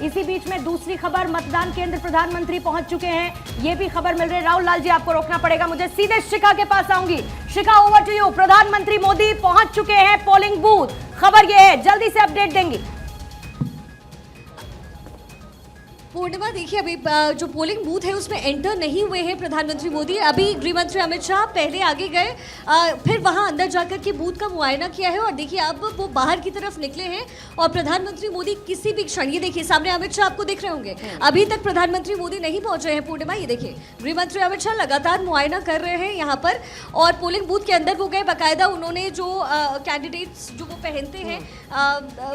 इसी बीच में दूसरी खबर, मतदान केंद्र प्रधानमंत्री पहुंच चुके हैं, ये भी खबर मिल रही है। राहुल लाल जी, आपको रोकना पड़ेगा, मुझे सीधे शिखा के पास आऊंगी। शिखा, ओवर टू यू। प्रधानमंत्री मोदी पहुंच चुके हैं पोलिंग बूथ, खबर ये है, जल्दी से अपडेट देंगी। पूर्णिमा, देखिए अभी जो पोलिंग बूथ है उसमें एंटर नहीं हुए हैं प्रधानमंत्री मोदी। अभी गृह मंत्री अमित शाह पहले आगे गए, फिर वहां अंदर जाकर के बूथ का मुआयना किया है और देखिए अब वो बाहर की तरफ निकले हैं और प्रधानमंत्री मोदी किसी भी क्षण, ये देखिए सामने अमित शाह आपको दिख रहे होंगे, अभी तक प्रधानमंत्री मोदी नहीं पहुंचे हैं। पूर्णिमा, ये देखिए गृह मंत्री अमित शाह लगातार मुआयना कर रहे हैं यहाँ पर और पोलिंग बूथ के अंदर वो गए, बाकायदा उन्होंने जो कैंडिडेट्स जो वो पहनते हैं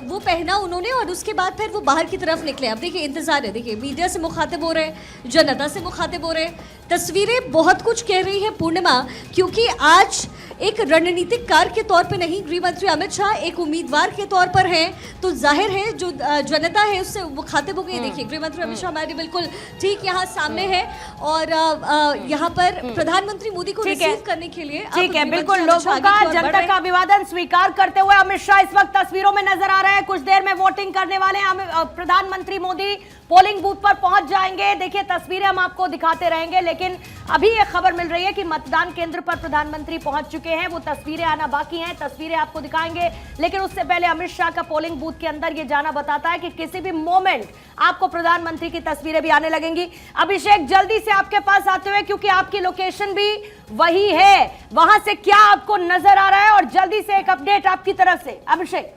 वो पहना उन्होंने और उसके बाद फिर वो बाहर की तरफ निकले। अब देखिए इंतजार है, देखिए मीडिया से मुखातिब हो रहे, जनता से मुखातिब हो रहे, तस्वीरें बहुत कुछ कह रही है पूर्णिमा, क्योंकि आज एक रणनीतिकार के तौर पे नहीं, गृह मंत्री अमित शाह एक उम्मीदवार के तौर पर हैं, तो जाहिर है जो जनता है उससे मुखातिब हो गई। देखिए गृह मंत्री अमित शाह हमारे बिल्कुल ठीक यहाँ सामने है और यहाँ पर प्रधानमंत्री मोदी को रिसीव करने के लिए ठीक है, बिल्कुल लोगों का, जनता का अभिवादन स्वीकार करते हुए अमित शाह इस वक्त तस्वीरों में नजर आ रहे हैं। कुछ देर में वोटिंग करने वाले हैं, प्रधानमंत्री मोदी पोलिंग बूथ पर पहुंच जाएंगे। देखिए तस्वीरें हम आपको दिखाते रहेंगे, लेकिन अभी यह खबर मिल रही है कि मतदान केंद्र पर प्रधानमंत्री पहुंच चुके हैं। वो तस्वीरें आना बाकी हैं, तस्वीरें आपको दिखाएंगे, लेकिन उससे पहले अमित शाह का पोलिंग बूथ के अंदर ये जाना बताता है कि किसी भी मोमेंट आपको प्रधानमंत्री की तस्वीरें भी आने लगेंगी। अभिषेक, जल्दी से आपके पास आते हुए, क्योंकि आपकी लोकेशन भी वही है, वहां से क्या आपको नजर आ रहा है और जल्दी से एक अपडेट आपकी तरफ से, अभिषेक।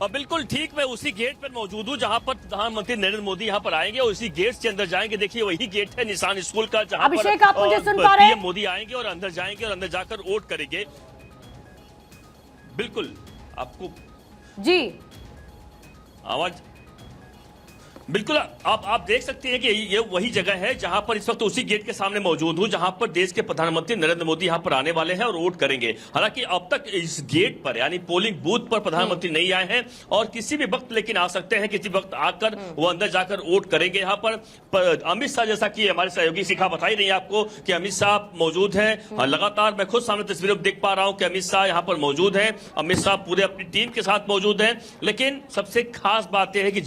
और बिल्कुल ठीक, मैं उसी गेट पर मौजूद हूँ जहां पर प्रधानमंत्री नरेंद्र मोदी यहां पर आएंगे और उसी गेट से अंदर जाएंगे। देखिए वही गेट है निशान स्कूल का, जहां अभिषेक, पर आप मुझे सुन पा रहे हैं? पीएम मोदी आएंगे और अंदर जाएंगे और अंदर जाकर वोट करेंगे। बिल्कुल आपको जी आवाज, बिल्कुल आप देख सकते हैं कि ये वही जगह है जहां पर इस वक्त उसी गेट के सामने मौजूद हूं, जहां पर देश के प्रधानमंत्री नरेंद्र मोदी यहां पर आने वाले हैं और वोट करेंगे। हालांकि अब तक इस गेट पर यानी पोलिंग बूथ पर प्रधानमंत्री नहीं आए हैं और किसी भी वक्त लेकिन आ सकते हैं, किसी वक्त आकर वो अंदर जाकर वोट करेंगे। यहाँ पर अमित शाह, जैसा कि हमारे सहयोगी शिखा बता ही रही है आपको कि अमित शाह मौजूद है लगातार। मैं खुद सामने तस्वीरों देख पा रहा हूं कि अमित शाह यहाँ पर मौजूद है, अमित शाह पूरे अपनी टीम के साथ मौजूद है। लेकिन सबसे खास बात यह है कि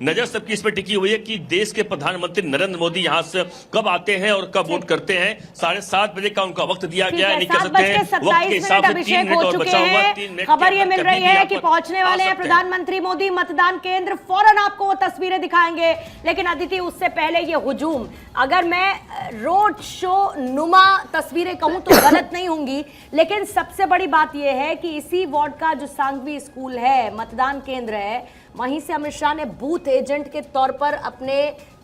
नजर सबकी इस पर टिकी हुई है कि देश के प्रधानमंत्री नरेंद्र मोदी यहां से कब आते हैं और कब वोट करते हैं। 7:30 बजे का उनका वक्त दिया गया है, नहीं कर सकते हैं वक्त के हिसाब से 3 मिनट और बचा हुआ, 3 मिनट। खबर ये मिल रही है कि पहुंचने वाले हैं प्रधानमंत्री मोदी मतदान केंद्र, फौरन आपको वो तस्वीरें दिखाएंगे। लेकिन अदिति, उससे पहले ये हुजूम, अगर मैं रोड शो नुमा तस्वीरें कहूं तो गलत नहीं होंगी, लेकिन सबसे बड़ी बात यह है कि इसी वार्ड का जो सांघवी स्कूल है, मतदान केंद्र है, वहीं से अमित शाह ने बूथ एजेंट के तौर पर अपने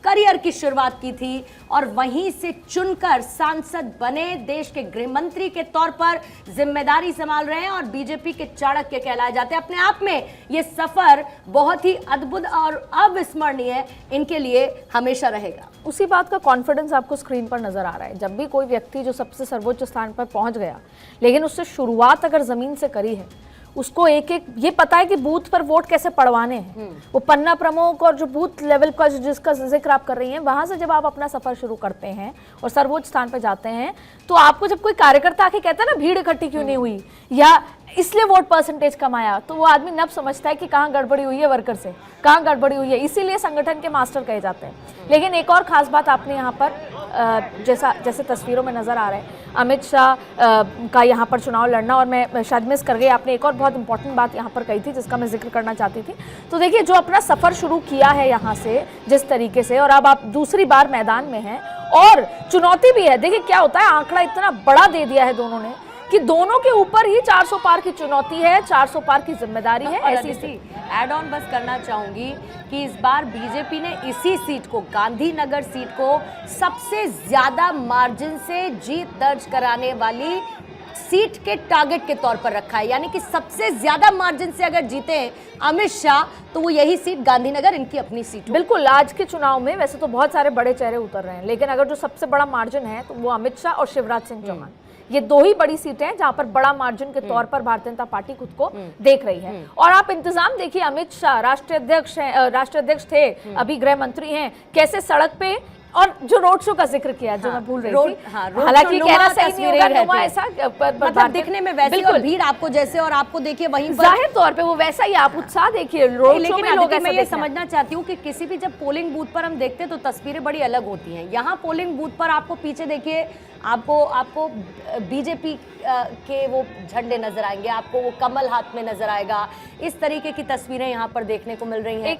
करियर की शुरुआत की थी और वहीं से चुनकर सांसद बने, देश के गृह मंत्री के तौर पर जिम्मेदारी संभाल रहे हैं और बीजेपी के चाणक्य कहलाए जाते हैं। अपने आप में ये सफर बहुत ही अद्भुत और अविस्मरणीय इनके लिए हमेशा रहेगा। उसी बात का कॉन्फिडेंस आपको स्क्रीन पर नजर आ रहा है। जब भी कोई व्यक्ति जो सबसे सर्वोच्च स्थान पर पहुंच गया, लेकिन उससे शुरुआत अगर जमीन से करी है, उसको एक एक ये पता है कि बूथ पर वोट कैसे पड़वाने हैं। वो पन्ना प्रमुख और जो बूथ लेवल का जिसका जिक्र आप कर रही हैं, वहां से जब आप अपना सफर शुरू करते हैं और सर्वोच्च स्थान पर जाते हैं, तो आपको जब कोई कार्यकर्ता आके कहता है ना भीड़ इकट्ठी क्यों नहीं हुई या इसलिए वोट परसेंटेज कम आया, तो वो आदमी नब समझता है कि कहाँ गड़बड़ी हुई है वर्कर से, कहाँ गड़बड़ी हुई है, इसीलिए संगठन के मास्टर कहे जाते हैं। लेकिन एक और खास बात आपने यहाँ पर जैसे तस्वीरों में नजर आ रहा है, अमित शाह का यहाँ पर चुनाव लड़ना, और मैं शायद मिस कर गई, आपने एक और बहुत इंपॉर्टेंट बात यहाँ पर कही थी जिसका मैं जिक्र करना चाहती थी। तो देखिए जो अपना सफर शुरू किया है यहाँ से जिस तरीके से, और अब आप दूसरी बार मैदान में हैं और चुनौती भी है। देखिए क्या होता है, आंकड़ा इतना बड़ा दे दिया है दोनों ने कि दोनों के ऊपर ही 400 पार की चुनौती है, 400 पार की जिम्मेदारी है। ऐसी ऐड ऑन बस करना चाहूंगी कि इस बार बीजेपी ने इसी सीट को, गांधीनगर सीट को, सबसे ज्यादा मार्जिन से जीत दर्ज कराने वाली सीट के टारगेट के तौर पर रखा है। यानी कि सबसे ज्यादा मार्जिन से अगर जीते हैं अमित शाह, तो वो यही सीट गांधीनगर इनकी अपनी सीट। बिल्कुल, आज के चुनाव में वैसे तो बहुत सारे बड़े चेहरे उतर रहे हैं, लेकिन अगर जो सबसे बड़ा मार्जिन है तो वो अमित शाह और शिवराज सिंह चौहान, ये दो ही बड़ी सीटें हैं जहां पर बड़ा मार्जिन के तौर पर भारतीय जनता पार्टी खुद को देख रही है। और आप इंतजाम देखिए, अमित शाह राष्ट्रीय अध्यक्ष थे, अभी गृह मंत्री हैं, कैसे सड़क पे और जो रोड शो का जिक्र किया जो मैं भूल रही रोड थी, हाँ, रोड हालांकि शो कहना नुमा सही नहीं तस्वीरें होगा, रहती नुमा हैं। ऐसा मतलब दिखने में वैसी और भीड़ आपको जैसे और आपको देखिए वहीं पर जाहिर तौर पे वो वैसा ही आप उत्साह देखिए रोड शो लेकिन में लोग अदिति, ऐसा मैं ये देखते हैं। समझना चाहती हूँ कि किसी भी जब पोलिंग बूथ पर हम देखते हैं तो तस्वीरें बड़ी अलग होती हैं। यहाँ पोलिंग बूथ पर आपको पीछे देखिए आपको बीजेपी के वो झंडे नजर आएंगे, आपको वो कमल हाथ में नजर आएगा। इस तरीके की तस्वीरें यहाँ पर देखने को मिल रही हैं।